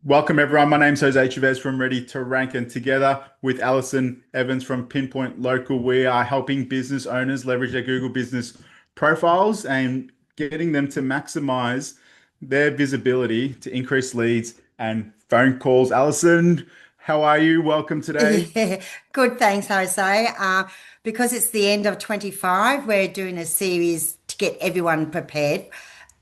Welcome everyone. My name's Jose Chavez from Ready to Rank, and together with Alison Evans from Pinpoint Local, we are helping business owners leverage their Google business profiles and getting them to maximize their visibility to increase leads and phone calls. Alison, how are you? Welcome today. Yeah, good. Thanks, Jose. Because it's the end of 25, we're doing a series to get everyone prepared,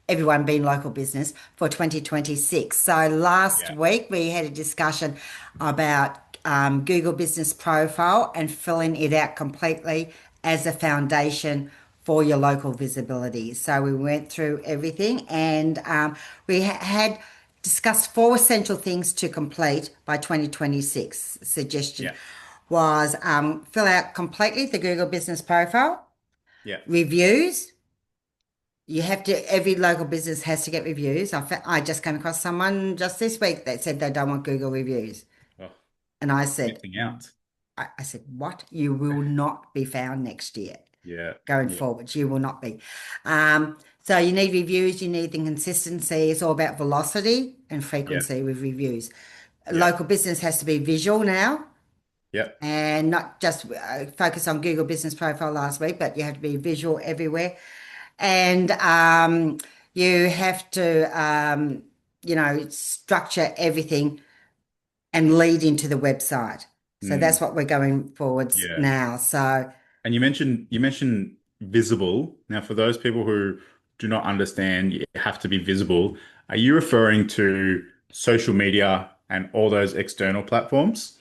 everyone being local business, for 2026. So last Yeah. week we had a discussion about Google Business Profile and filling it out completely as a foundation for your local visibility. So we went through everything and we had discussed four essential things to complete by 2026. Suggestion Yeah. was fill out completely the Google Business Profile, Yeah. reviews. You have to, every local business has to get reviews. I just came across someone just this week that said they don't want Google reviews. Oh, And I said, missing out. I said, what? You will not be found next year Yeah. going Yeah. forwards. You will not be. So you need reviews, you need the consistency. It's all about velocity and Yeah. frequency with reviews. Yeah. Local business has to be visual now Yeah. and not just focus on Google Business Profile last week, but you have to be visual everywhere. And you have to, structure everything and lead into the website. So Mm, that's what we're going forwards yeah. now. So And you mentioned visible. Now, for those people who do not understand, you have to be visible. Are you referring to social media and all those external platforms?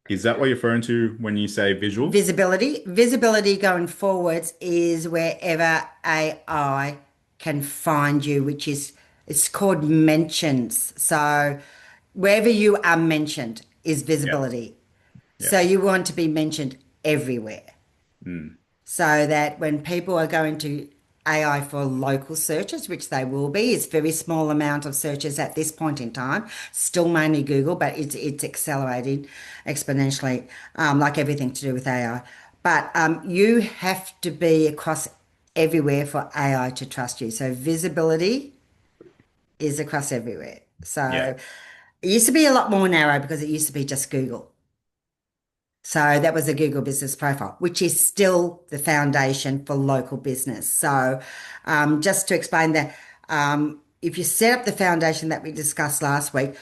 Is that what you're referring to when you say visual? visibility going forwards is wherever AI can find you, which is it's called mentions. So wherever you are mentioned is Yeah. visibility. Yeah. So you want to be mentioned everywhere, Mm, so that when people are going to AI for local searches, which they will be, it's very small amount of searches at this point in time, still mainly Google, but it's accelerating exponentially, like everything to do with AI. But you have to be across everywhere for AI to trust you. So visibility is across everywhere. yeah. So it used to be a lot more narrow because it used to be just Google. So that was a Google Business Profile, which is still the foundation for local business. So just to explain that, if you set up the foundation that we discussed last week,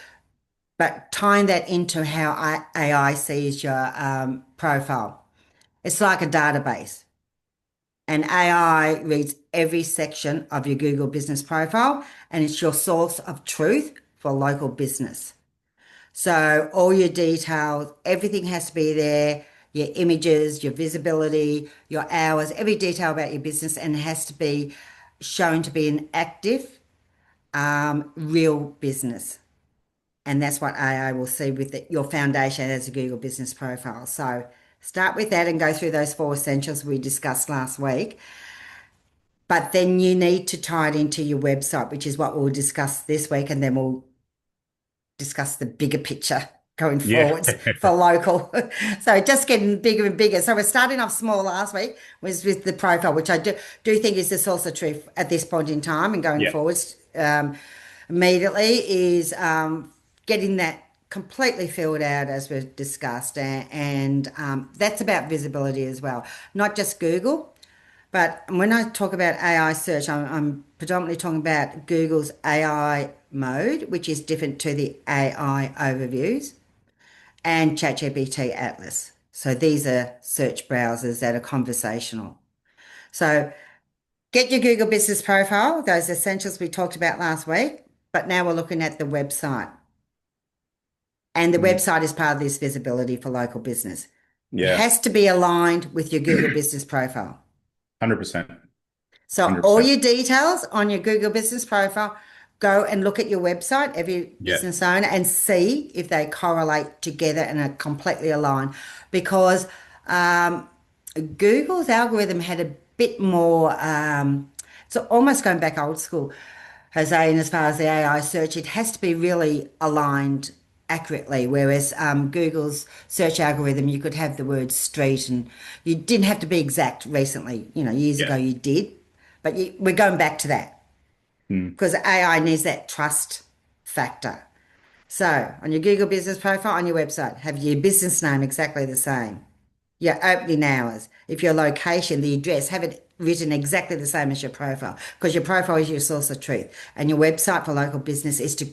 but tying that into how AI sees your profile, it's like a database. And AI reads every section of your Google Business Profile, and it's your source of truth for local business. So all your details, everything has to be there, your images, your visibility, your hours, every detail about your business, and it has to be shown to be an active, real business. And that's what AI will see with your foundation as a Google Business Profile. So start with that and go through those four essentials we discussed last week. But then you need to tie it into your website, which is what we'll discuss this week, and then we'll discuss the bigger picture going Yeah. forwards for local. So just getting bigger and bigger. So we're starting off small last week was with the profile, which I do think is the source of truth at this point in time and going Yeah. forwards immediately is getting that completely filled out as we've discussed. And that's about visibility as well, not just Google. But when I talk about AI search, I'm predominantly talking about Google's AI mode, which is different to the AI overviews, and ChatGPT Atlas. So these are search browsers that are conversational. So get your Google Business Profile, those essentials we talked about last week, but now we're looking at the website. And the Mm, website is part of this visibility for local business. It yeah. has to be aligned with your Google Business Profile. 100%. So all 100%. your details on your Google Business Profile, go and look at your website, every Yeah. business owner, and see if they correlate together and are completely aligned. Because Google's algorithm had a bit more, so almost going back old school, Jose, and as far as the AI search, it has to be really aligned accurately. Whereas Google's search algorithm, you could have the word street and you didn't have to be exact recently. Years Yeah. ago you did, but we're going back to that Mm, because AI needs that trust factor. So on your Google business profile, on your website, have your business name exactly the same. Your opening hours, if your location, the address, have it written exactly the same as your profile, because your profile is your source of truth. And your website for local business is to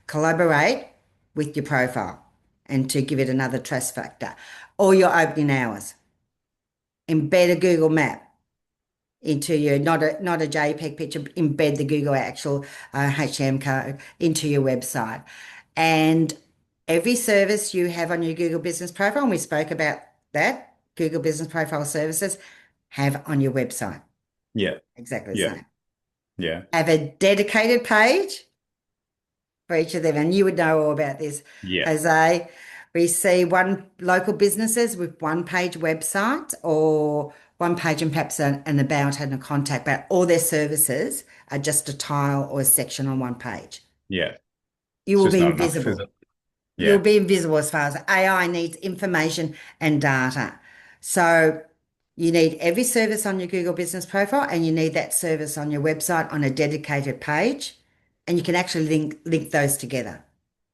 collaborate with your profile and to give it another trust factor. Or your opening hours. Embed a Google map into your, not a JPEG picture, embed the Google actual HTML code into your website. And every service you have on your Google business profile, and we spoke about that, Google business profile services, have on your website. Yeah. Exactly the Yeah. same. Yeah. Have a dedicated page for each of them. And you would know all about this, Yeah. Jose. We see one local businesses with one page website or one page and perhaps an about and a contact, but all their services are just a tile or a section on one page. Yeah. You It's will just be not enough, is invisible. it? You'll Yeah. be invisible as far as AI needs information and data. So you need every service on your Google business profile and you need that service on your website on a dedicated page. And you can actually link those together,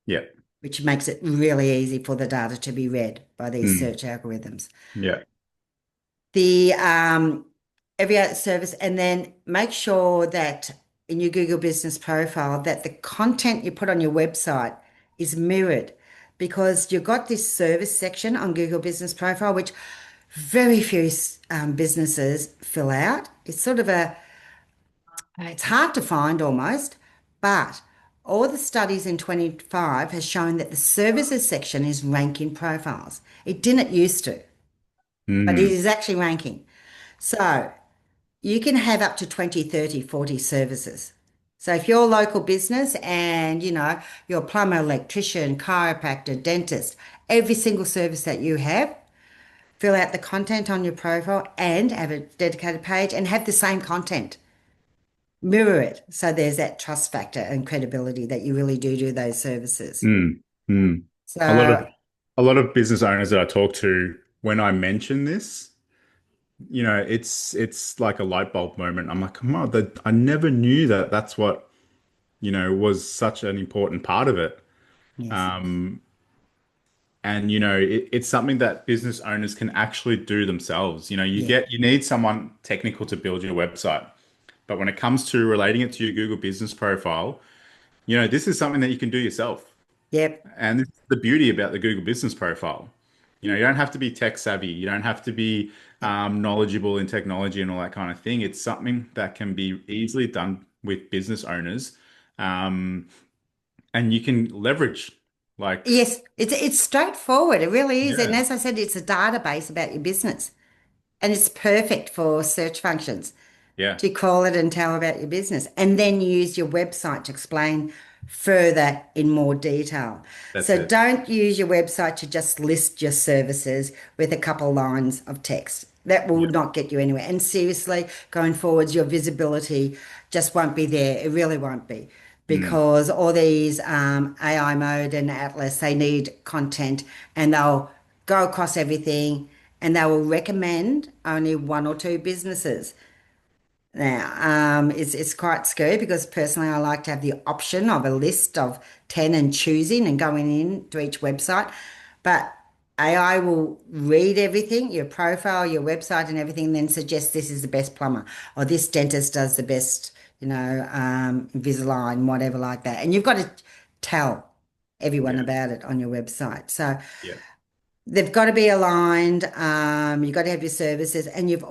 Yeah. which makes it really easy for the data to be read by these Mm. search algorithms. Yeah. The every other service, and then make sure that in your Google business profile that the content you put on your website is mirrored, because you've got this service section on Google business profile which very few businesses fill out. It's sort of it's hard to find almost, but all the studies in 25 has shown that the services section is ranking profiles. It didn't used to, but it Mm. is actually ranking. So you can have up to 20, 30, 40 services. So if you're a local business and you're a plumber, electrician, chiropractor, dentist, every single service that you have, fill out the content on your profile and have a dedicated page and have the same content. Mirror it. So there's that trust factor and credibility that you really do those services. Mm. Mm. A lot of So a lot of business owners that I talk to, when I mention this, it's like a light bulb moment. I'm like, come on, that I never knew that that's what, was such an important part of it. yes, Um, and it's something that business owners can actually do themselves. yeah, You need someone technical to build your website. But when it comes to relating it to your Google business profile, this is something that you can do yourself. yep, And this is the beauty about the Google business profile. You don't have to be tech savvy. You don't have to be yep. knowledgeable in technology and all that kind of thing. It's something that can be easily done with business owners. Um, and you can leverage like, Yes, it's straightforward. It really is. And yeah, as I said, it's a database about your business. And it's perfect for search functions yeah, to call it and tell about your business. And then use your website to explain further in more detail. that's So it. don't use your website to just list your services with a couple lines of text. That will Yeah. not get you anywhere. And seriously, going forwards, your visibility just won't be there. It really won't be. Mm, Because all these AI mode and Atlas, they need content and they'll go across everything and they will recommend only one or two businesses. Now, it's quite scary because personally I like to have the option of a list of 10 and choosing and going in to each website. But AI will read everything, your profile, your website and everything, and then suggest this is the best plumber or this dentist does the best, Invisalign, whatever like that. And you've got to tell everyone yeah, about it on your website. So yeah, they've got to be aligned. You've got to have your services, and you've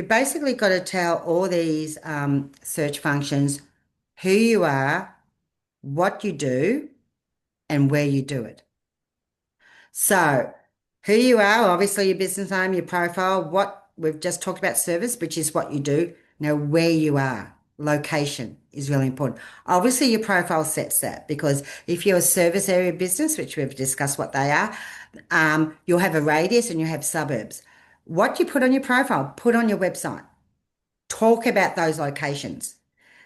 basically got to tell all these search functions who you are, what you do, and where you do it. So, who you are, obviously your business name, your profile, what we've just talked about service, which is what you do. Now, where you are, location is really important. Obviously, your profile sets that because if you're a service area business, which we've discussed what they are, you'll have a radius and you have suburbs. What you put on your profile, put on your website. Talk about those locations,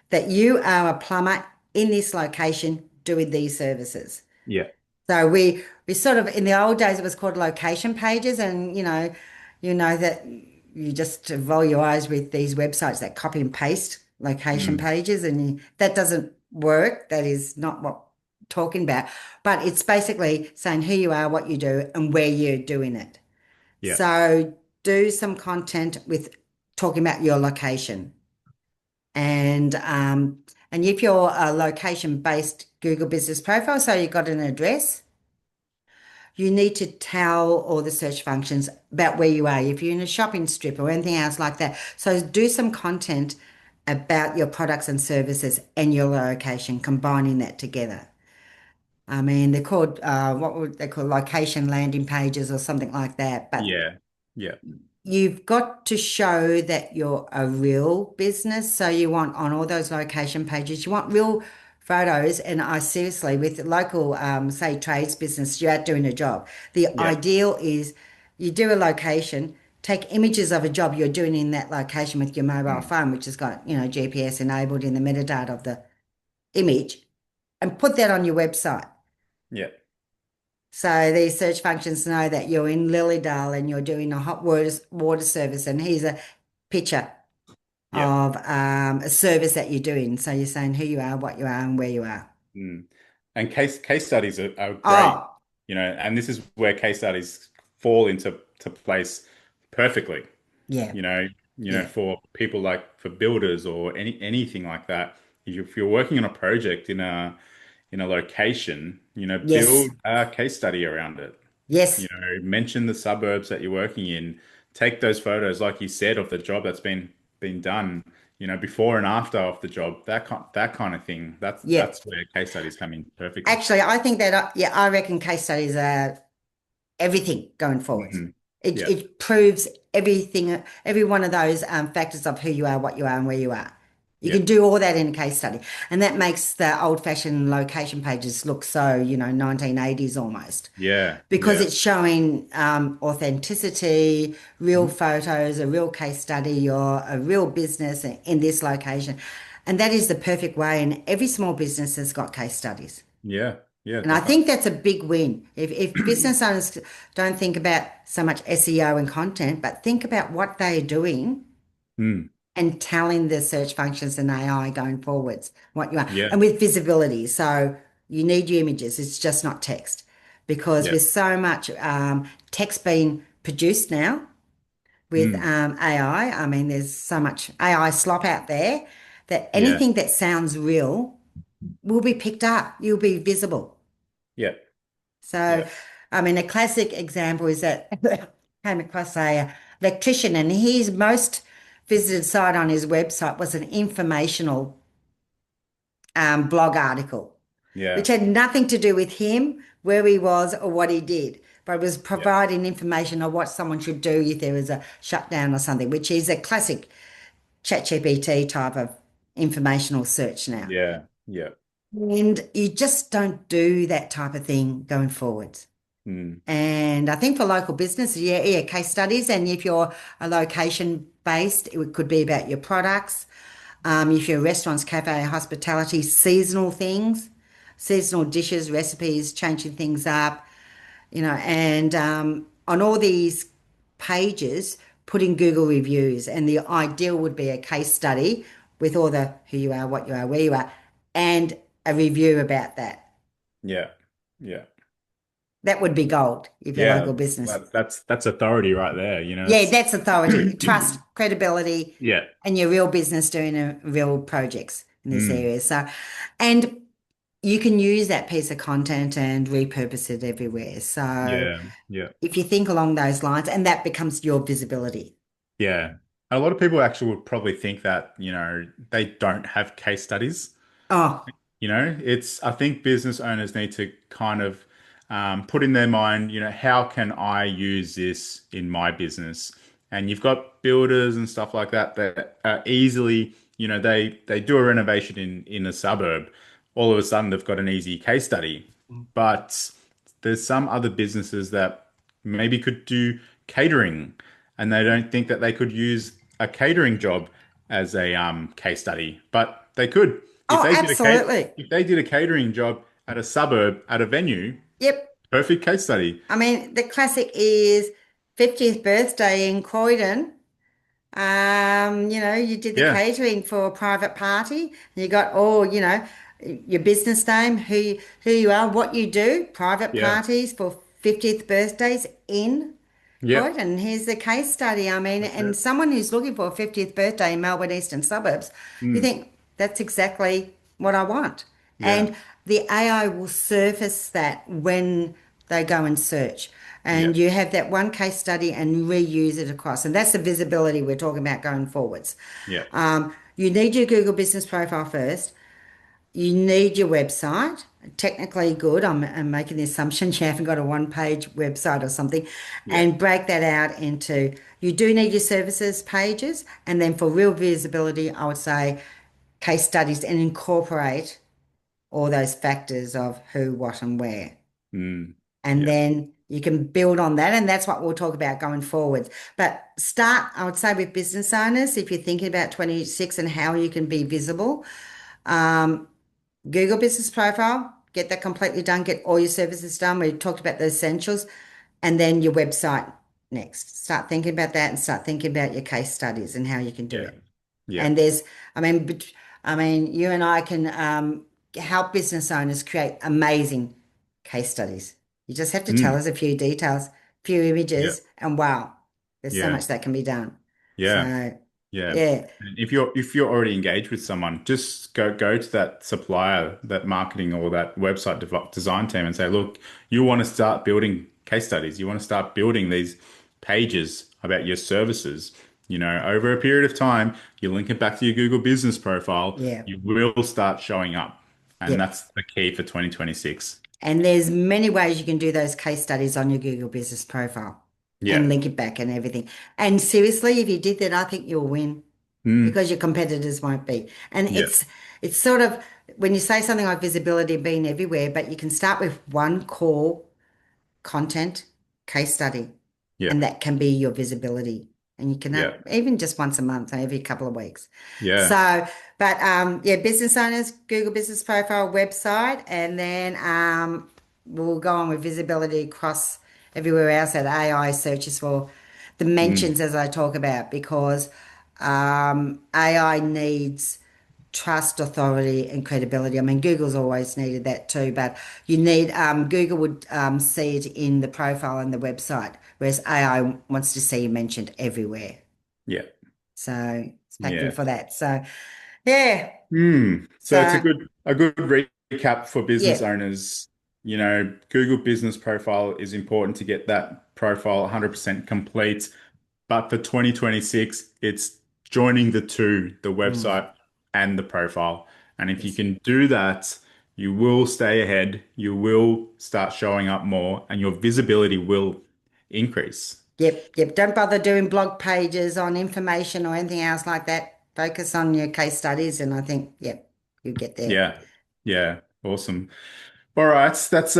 that you are a plumber in this location doing these services. yeah. So we sort of in the old days it was called location pages, and that you just roll your eyes with these websites that copy and paste location Mm, pages, and that doesn't work. That is not what talking about, but it's basically saying who you are, what you do, and where you're doing it. Yeah. So do some content with talking about your location. And if you're a location-based Google business profile, so you've got an address, you need to tell all the search functions about where you are, if you're in a shopping strip or anything else like that. So do some content about your products and services and your location, combining that together. I mean, they're called what would they call location landing pages or something like that. But Yeah. Yeah. you've got to show that you're a real business. So you want on all those location pages, you want real photos. And I seriously, with local, say, trades business, you're out doing a job. The Yeah. ideal is you do a location, take images of a job you're doing in that location with your mobile Mm. phone, which has got, GPS enabled in the metadata of the image, and put that on your website. Yeah. So these search functions know that you're in Lilydale and you're doing a hot water service, and here's a picture Yeah. of a service that you're doing. So you're saying who you are, what you are, and where you are. Mm. And case studies are great, Oh, and this is where case studies fall into place perfectly, yeah, you know, yeah, for people like for builders or anything like that. If you're working on a project in a location, yes, build a case study around it. yes, Mention the suburbs that you're working in. Take those photos, like you said, of the job that's been done. Before and after of the job. That kind of thing. That's yeah. that's where case studies come in perfectly. Actually, I think that, yeah, I reckon case studies are everything going forwards. Hmm. It Yeah. it proves everything, every one of those factors of who you are, what you are, and where you are. You Yeah. can do all that in a case study, and that makes the old-fashioned location pages look so, 1980s almost, Yeah. because Yeah. it's showing authenticity, real Mhm. photos, a real case study, or a real business in this location, and that is the perfect way. And every small business has got case studies. Yeah. Yeah. And I Definitely. think that's a big win. If business owners don't think about so much SEO and content, but think about what they're doing Mm. and telling the search functions and AI going forwards, what you are, Yeah. and with visibility. So you need your images. It's just not text, because Yeah. with so much text being produced now with Mm. AI, I mean, there's so much AI slop out there that Yeah. anything that sounds real will be picked up. You'll be visible. Yeah. So, Yeah. I mean, a classic example is that I came across a electrician, and his most visited site on his website was an informational blog article, which Yeah. had nothing to do with him, where he was, or what he did, but it was Yeah. providing information on what someone should do if there was a shutdown or something, which is a classic ChatGPT type of informational search now. Yeah. Yeah. And you just don't do that type of thing going forward. Mm. And I think for local business, yeah, yeah, case studies. And if you're a location based, it could be about your products. If you're restaurants, cafe, hospitality, seasonal things, seasonal dishes, recipes, changing things up, and on all these pages, put in Google reviews. And the ideal would be a case study with all the who you are, what you are, where you are, and a review about that. Yeah. Yeah. That would be gold if you're a Yeah. local business. That's authority right there. Yeah, It's that's authority, trust, credibility, yeah. and your real business doing real projects in this Mm. area. So, and you can use that piece of content and repurpose it everywhere. So, Yeah. Yeah. if you think along those lines, and that becomes your visibility. Yeah. A lot of people actually would probably think that, they don't have case studies. Oh, I think business owners need to kind of put in their mind, how can I use this in my business? And you've got builders and stuff like that that are easily, they do a renovation in a suburb. All of a sudden, they've got an easy case study. But there's some other businesses that maybe could do catering, and they don't think that they could use a catering job as a case study, but they could. If oh, they did a absolutely. if they did a catering job at a suburb at a venue, Yep. perfect case study. I mean, the classic is 50th birthday in Croydon. You did the Yeah, catering for a private party, and you got your business name, who you are, what you do, private Yeah. parties for 50th birthdays in for it. Yep. And here's the case study. I mean, That's and it. someone who's looking for a 50th birthday in Melbourne Eastern Suburbs, you Mm. think that's exactly what I want. Yeah. And the AI will surface that when they go and search. Yeah. And you have that one case study and reuse it across. And that's the visibility we're talking about going forwards. Yeah. You need your Google business profile first. You need your website. Technically good. I'm making the assumption you haven't got a one-page website or something, Yeah. and break that out into you do need your services pages, and then for real visibility, I would say case studies and incorporate all those factors of who, what, and where. Mm. And Yeah. then you can build on that, and that's what we'll talk about going forward. But start, I would say, with business owners if you're thinking about 26 and how you can be visible. Google Business Profile, get that completely done, get all your services done. We talked about the essentials, and then your website next. Start thinking about that and start thinking about your case studies and how you can do Yeah. it. Yeah. And I mean, you and I can help business owners create amazing case studies. You just have to tell Mm. us a few details, a few Yeah. images, and wow, there's so Yeah. much that can be done. Yeah. So, Yeah. yeah, And if you're already engaged with someone, just go to that supplier, that marketing or that website design team and say, look, you want to start building case studies. You want to start building these pages about your services. Over a period of time, you link it back to your Google business profile, yeah, you will start showing up. And yeah. that's the key for 2026. And there's many ways you can do those case studies on your Google Business Profile and Yeah. link it back and everything. And seriously, if you did that, I think you'll win Mm. because your competitors won't be. And Yeah. it's sort of when you say something like visibility being everywhere, but you can start with one core content case study, Yeah. and that can be your visibility. And you can have Yeah. even just once a month, every couple of weeks. Yeah. So, but yeah, business owners, Google Business Profile website, and then we'll go on with visibility across everywhere else that AI searches for the Mm. mentions as I talk about, because AI needs trust, authority, and credibility. I mean, Google's always needed that too, but you need Google would see it in the profile and the website, whereas AI wants to see you mentioned everywhere. Yeah. So thank you Yeah. for that. So yeah, So it's a so good recap for business yeah, owners. Google Business Profile is important to get that profile 100% complete. But for 2026, it's joining the two, the mm, website and the profile. And if you yes. can do that, you will stay ahead, you will start showing up more, and your visibility will increase. Yep, yep. Don't bother doing blog pages on information or anything else like that. Focus on your case studies, and I think, yep, you get there. Yeah. Yeah. Awesome. All right, that's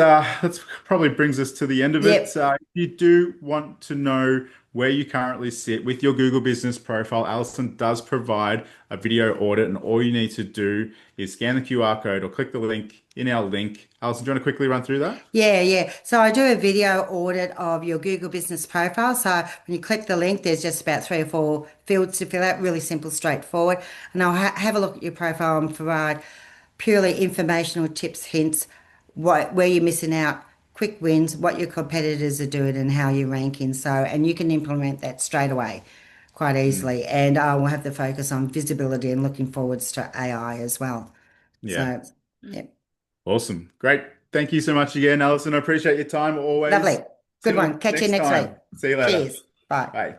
probably brings us to the end of it. Yep. If you do want to know where you currently sit with your Google Business Profile, Alison does provide a video audit, and all you need to do is scan the QR code or click the link in our link. Alison, do you want to quickly run through that? Yeah, yeah. So I do a video audit of your Google Business Profile. So when you click the link, there's just about 3 or 4 fields to fill out, really simple, straightforward. And I'll have a look at your profile and provide purely informational tips, hints, where you're missing out, quick wins, what your competitors are doing, and how you're ranking. So, and you can implement that straight away quite Mm, easily. And I will have the focus on visibility and looking forwards to AI as well. yeah. So, yeah, Awesome. Great. Thank you so much again, Alison. I appreciate your time lovely. always. Good Till one. Catch you next next week. time. See you later. Cheers. Bye. Bye.